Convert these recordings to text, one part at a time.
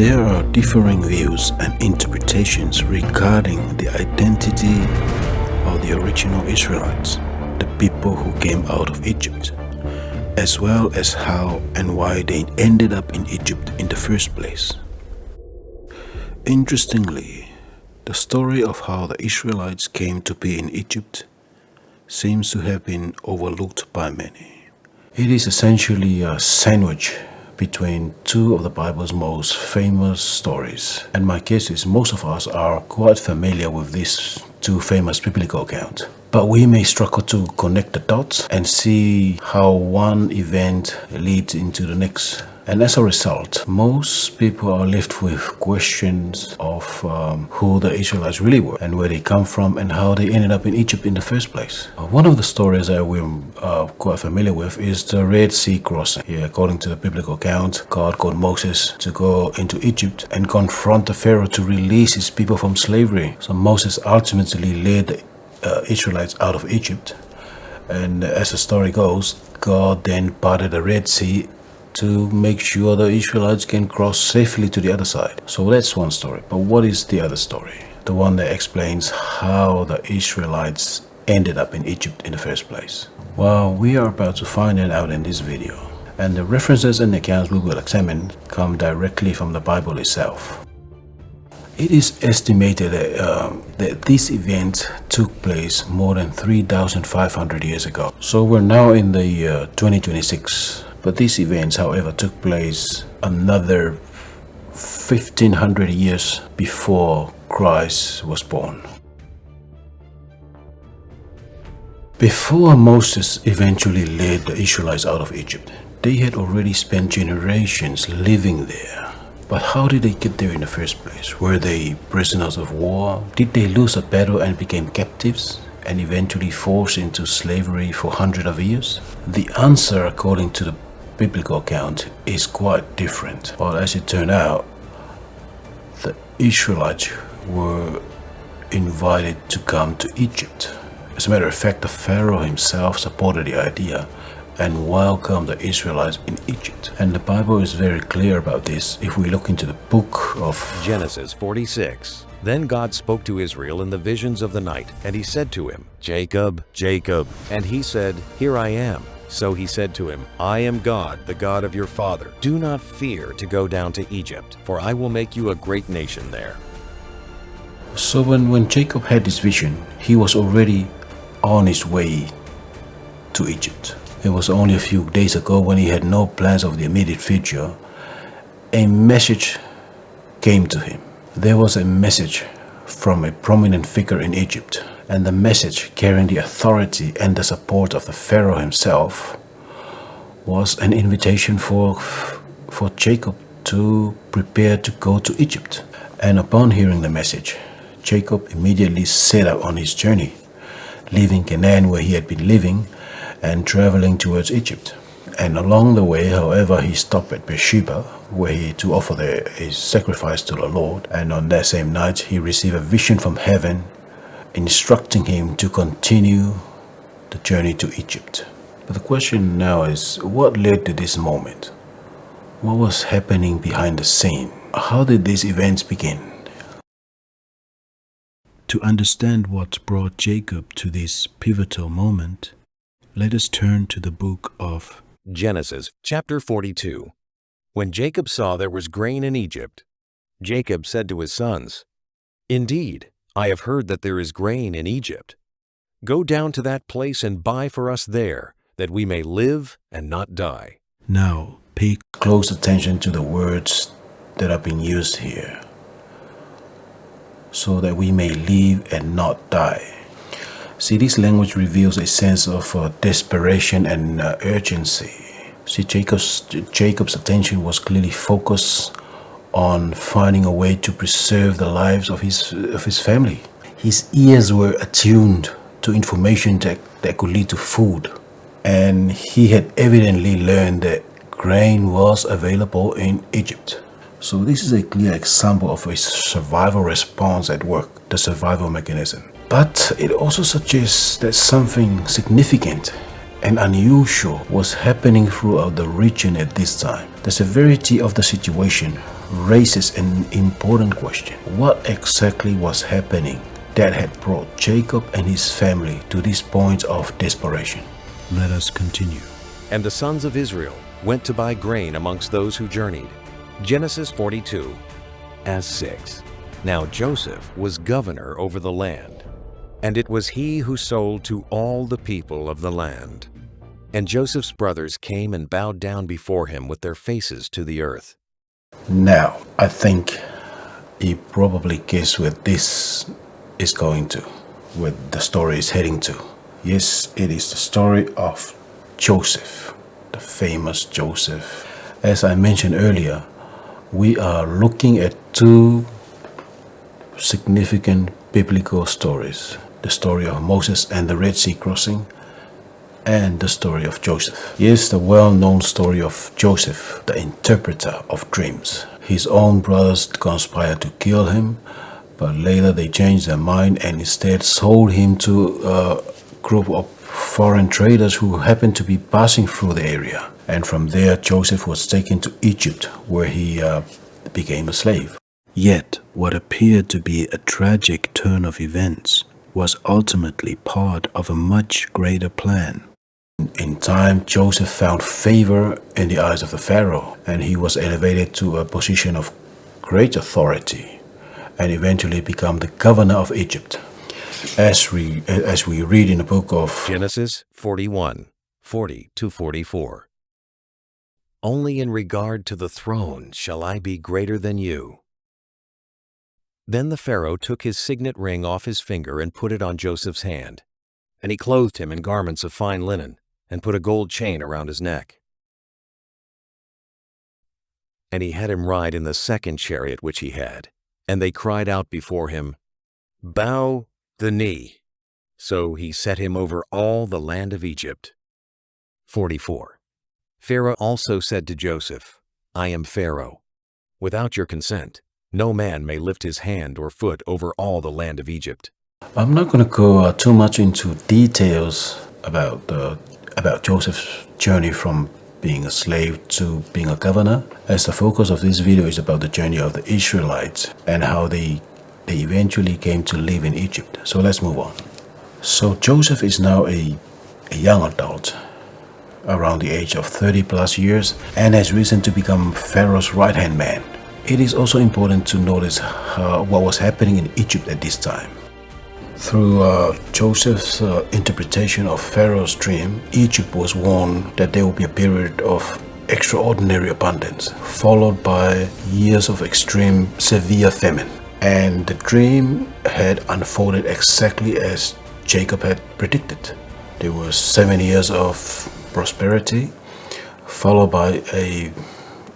There are differing views and interpretations regarding the identity of the original Israelites, the people who came out of Egypt, as well as how and why they ended up in Egypt in the first place. Interestingly, the story of how the Israelites came to be in Egypt seems to have been overlooked by many. It is essentially a sandwich between two of the Bible's most famous stories, and my guess is most of us are quite familiar with these two famous biblical accounts. But we may struggle to connect the dots and see how one event leads into the next. And as a result, most people are left with questions of who the Israelites really were and where they come from and how they ended up in Egypt in the first place. One of the stories that we're quite familiar with is the Red Sea crossing. Here, according to the biblical account, God called Moses to go into Egypt and confront the Pharaoh to release his people from slavery. So Moses ultimately led the Israelites out of Egypt. And as the story goes, God then parted the Red Sea to make sure the Israelites can cross safely to the other side. So that's one story. But what is the other story? The one that explains how the Israelites ended up in Egypt in the first place. Well, we are about to find that out in this video. And the references and accounts we will examine come directly from the Bible itself. It is estimated that this event took place more than 3,500 years ago. So we're now in the year 2026. But these events, however, took place another 1,500 years before Christ was born. Before Moses eventually led the Israelites out of Egypt, they had already spent generations living there. But how did they get there in the first place? Were they prisoners of war? Did they lose a battle and became captives and eventually forced into slavery for hundreds of years? The answer, according to the biblical account, is quite different. Well, as it turned out, the Israelites were invited to come to Egypt. As a matter of fact, the Pharaoh himself supported the idea and welcomed the Israelites in Egypt. And the Bible is very clear about this if we look into the book of Genesis 46. Then God spoke to Israel in the visions of the night, and he said to him, Jacob, Jacob. And he said, Here I am. So he said to him, I am God, the God of your father. Do not fear to go down to Egypt, for I will make you a great nation there. So when Jacob had this vision, he was already on his way to Egypt. It was only a few days ago, when he had no plans of the immediate future, a message came to him. There was a message from a prominent figure in Egypt, and the message, carrying the authority and the support of the Pharaoh himself, was an invitation for Jacob to prepare to go to Egypt. And upon hearing the message, Jacob immediately set out on his journey, leaving Canaan, where he had been living, and traveling towards Egypt. And along the way, however, he stopped at Beersheba, where to offer a sacrifice to the Lord. And on that same night, he received a vision from heaven, instructing him to continue the journey to Egypt. But the question now is, what led to this moment? What was happening behind the scene? How did these events begin? To understand what brought Jacob to this pivotal moment, let us turn to the book of Genesis chapter 42. When Jacob saw there was grain in Egypt, Jacob said to his sons, Indeed, I have heard that there is grain in Egypt. Go down to that place and buy for us there, that we may live and not die. Now, pay close attention to the words that are being used here. So that we may live and not die. See, this language reveals a sense of desperation and urgency. See, Jacob's attention was clearly focused on finding a way to preserve the lives of his family. His ears were attuned to information that could lead to food, and he had evidently learned that grain was available in Egypt. So this is a clear example of a survival response at work, the survival mechanism. But it also suggests that something significant and unusual was happening throughout the region at this time. The severity of the situation raises an important question. What exactly was happening that had brought Jacob and his family to this point of desperation? Let us continue. And the sons of Israel went to buy grain amongst those who journeyed. Genesis 42, as 6. Now Joseph was governor over the land, and it was he who sold to all the people of the land. And Joseph's brothers came and bowed down before him with their faces to the earth. Now, I think you probably guess where this is going to, where the story is heading to. Yes, it is the story of Joseph, the famous Joseph. As I mentioned earlier, we are looking at two significant biblical stories. The story of Moses and the Red Sea crossing, and the story of Joseph. Yes, the well-known story of Joseph, the interpreter of dreams. His own brothers conspired to kill him, but later they changed their mind and instead sold him to a group of foreign traders who happened to be passing through the area. And from there, Joseph was taken to Egypt, where he became a slave. Yet, what appeared to be a tragic turn of events was ultimately part of a much greater plan. In time, Joseph found favor in the eyes of the Pharaoh, and he was elevated to a position of great authority, and eventually become the governor of Egypt. As we read in the book of Genesis 41, 40-44. Only in regard to the throne shall I be greater than you. Then the Pharaoh took his signet ring off his finger and put it on Joseph's hand. And he clothed him in garments of fine linen, and put a gold chain around his neck. And he had him ride in the second chariot which he had. And they cried out before him, Bow the knee. So he set him over all the land of Egypt. 44. Pharaoh also said to Joseph, I am Pharaoh. Without your consent, no man may lift his hand or foot over all the land of Egypt. I'm not going to go too much into details about Joseph's journey from being a slave to being a governor, as the focus of this video is about the journey of the Israelites and how they eventually came to live in Egypt. So let's move on. So Joseph is now a young adult, around the age of 30 plus years, and has risen to become Pharaoh's right-hand man. It is also important to notice what was happening in Egypt at this time. Through Joseph's interpretation of Pharaoh's dream, Egypt was warned that there would be a period of extraordinary abundance, followed by years of extreme, severe famine. And the dream had unfolded exactly as Jacob had predicted. There were 7 years of prosperity, followed by a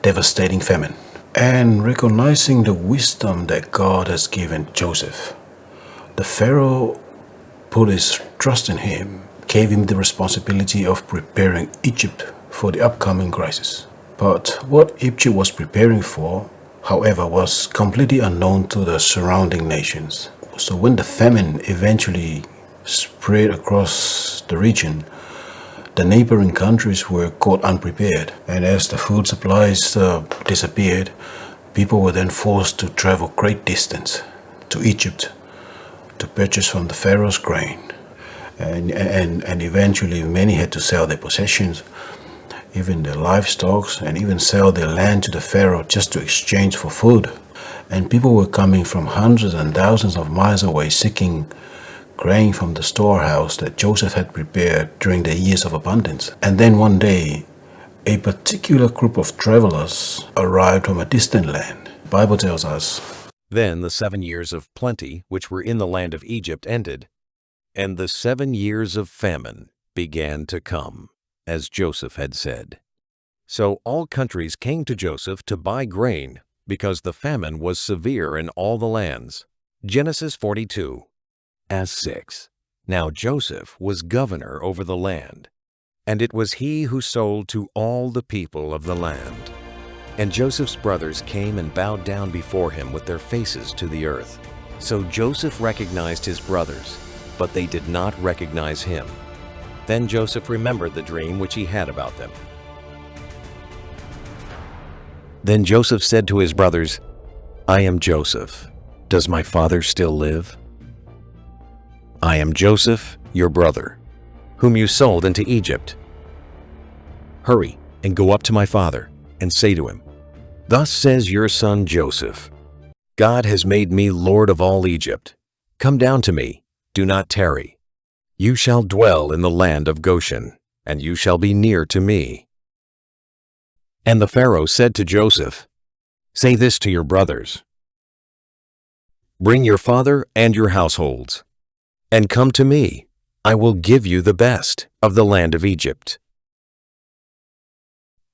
devastating famine. And recognizing the wisdom that God has given Joseph, the Pharaoh put his trust in him, gave him the responsibility of preparing Egypt for the upcoming crisis. But what Egypt was preparing for, however, was completely unknown to the surrounding nations. So when the famine eventually spread across the region, the neighboring countries were caught unprepared. And as the food supplies disappeared, people were then forced to travel great distance to Egypt to purchase from the Pharaoh's grain. And eventually many had to sell their possessions, even their livestock, and even sell their land to the Pharaoh just to exchange for food. And people were coming from hundreds and thousands of miles away seeking grain from the storehouse that Joseph had prepared during the years of abundance. And then one day, a particular group of travelers arrived from a distant land. The Bible tells us, Then the 7 years of plenty which were in the land of Egypt ended, and the 7 years of famine began to come, as Joseph had said. So all countries came to Joseph to buy grain, because the famine was severe in all the lands. Genesis 42, as 6. Now Joseph was governor over the land, and it was he who sold to all the people of the land. And Joseph's brothers came and bowed down before him with their faces to the earth. So Joseph recognized his brothers, but they did not recognize him. Then Joseph remembered the dream which he had about them. Then Joseph said to his brothers, I am Joseph. Does my father still live? I am Joseph, your brother, whom you sold into Egypt. Hurry and go up to my father and say to him, Thus says your son Joseph, God has made me Lord of all Egypt. Come down to me, do not tarry. You shall dwell in the land of Goshen, and you shall be near to me. And the Pharaoh said to Joseph, Say this to your brothers, Bring your father and your households, and come to me. I will give you the best of the land of Egypt.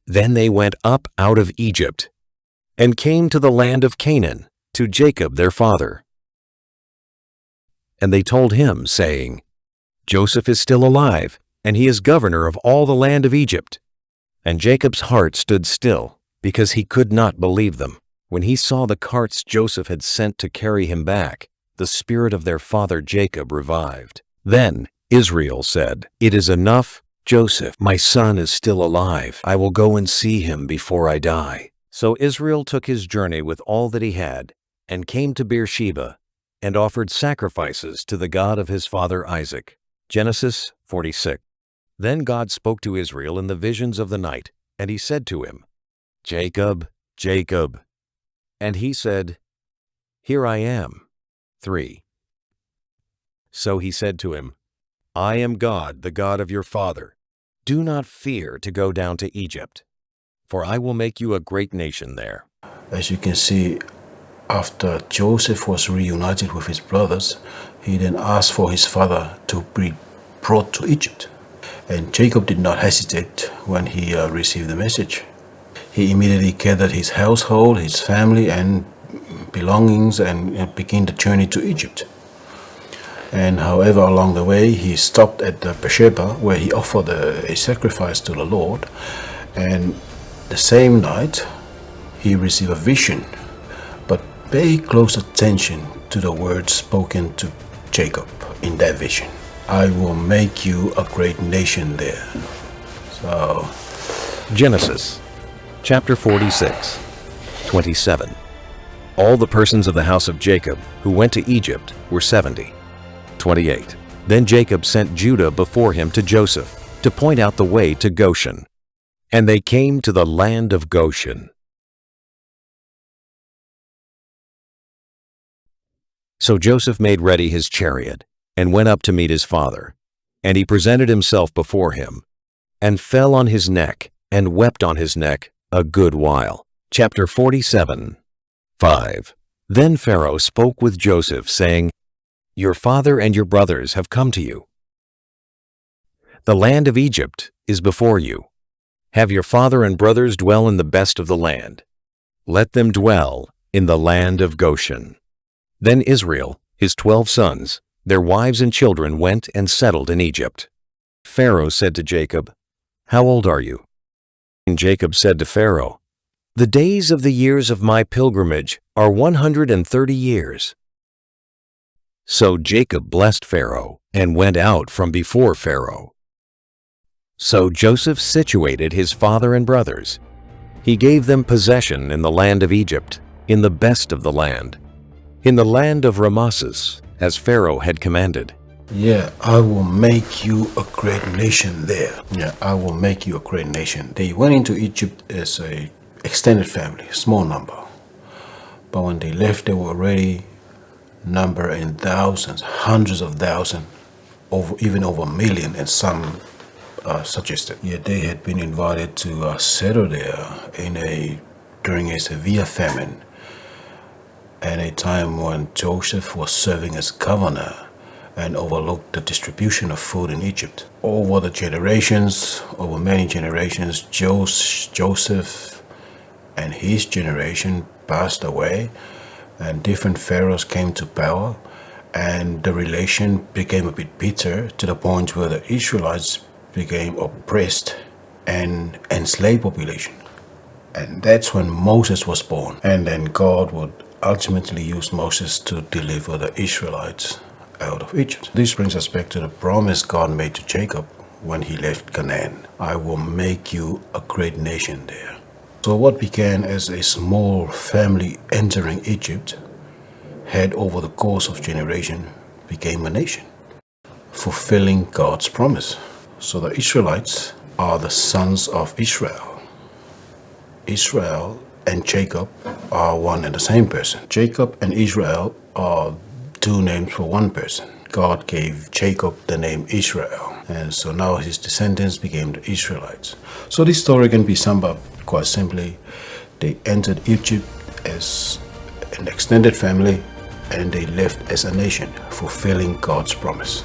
Then they went up out of Egypt, and came to the land of Canaan, to Jacob their father. And they told him, saying, Joseph is still alive, and he is governor of all the land of Egypt. And Jacob's heart stood still, because he could not believe them. When he saw the carts Joseph had sent to carry him back, the spirit of their father Jacob revived. Then Israel said, It is enough, Joseph, my son is still alive. I will go and see him before I die. So Israel took his journey with all that he had, and came to Beersheba, and offered sacrifices to the God of his father Isaac. Genesis 46. Then God spoke to Israel in the visions of the night, and he said to him, Jacob, Jacob. And he said, Here I am. 3. So he said to him, I am God, the God of your father. Do not fear to go down to Egypt, for I will make you a great nation there. As you can see, after Joseph was reunited with his brothers, he then asked for his father to be brought to Egypt. And Jacob did not hesitate when he received the message. He immediately gathered his household, his family, and belongings and began the journey to Egypt. And however, along the way, he stopped at Beersheba, where he offered a sacrifice to the Lord. And the same night, he received a vision. But pay close attention to the words spoken to Jacob in that vision. I will make you a great nation there. So, Genesis chapter 46, 27. All the persons of the house of Jacob who went to Egypt were 70. 28. Then Jacob sent Judah before him to Joseph to point out the way to Goshen. And they came to the land of Goshen. So Joseph made ready his chariot and went up to meet his father. And he presented himself before him, and fell on his neck, and wept on his neck a good while. Chapter 47, 5. Then Pharaoh spoke with Joseph, saying, Your father and your brothers have come to you. The land of Egypt is before you. Have your father and brothers dwell in the best of the land. Let them dwell in the land of Goshen. Then Israel, his 12 sons, their wives and children went and settled in Egypt. Pharaoh said to Jacob, How old are you? And Jacob said to Pharaoh, The days of the years of my pilgrimage are 130 years. So Jacob blessed Pharaoh and went out from before Pharaoh. So Joseph situated his father and brothers. He gave them possession in the land of Egypt, in the best of the land, in the land of Rameses, as Pharaoh had commanded. yeah, I will make you a great nation there. Yeah, I will make you a great nation. They went into Egypt as a extended family, small number. But when they left, they were already number in thousands, hundreds of thousands, even over a million, and some suggested. Yet they had been invited to settle there during a severe famine, and a time when Joseph was serving as governor and overlooked the distribution of food in Egypt. Over many generations, Joseph and his generation passed away, and different pharaohs came to power, and the relation became a bit bitter to the point where the Israelites became oppressed and enslaved population. And that's when Moses was born. And then God would ultimately use Moses to deliver the Israelites out of Egypt. This brings us back to the promise God made to Jacob when he left Canaan. I will make you a great nation there. So what began as a small family entering Egypt had over the course of generation became a nation, fulfilling God's promise. So the Israelites are the sons of Israel. Israel and Jacob are one and the same person. Jacob and Israel are two names for one person. God gave Jacob the name Israel, and so now his descendants became the Israelites. So this story can be summed up quite simply. They entered Egypt as an extended family, and they lived as a nation, fulfilling God's promise.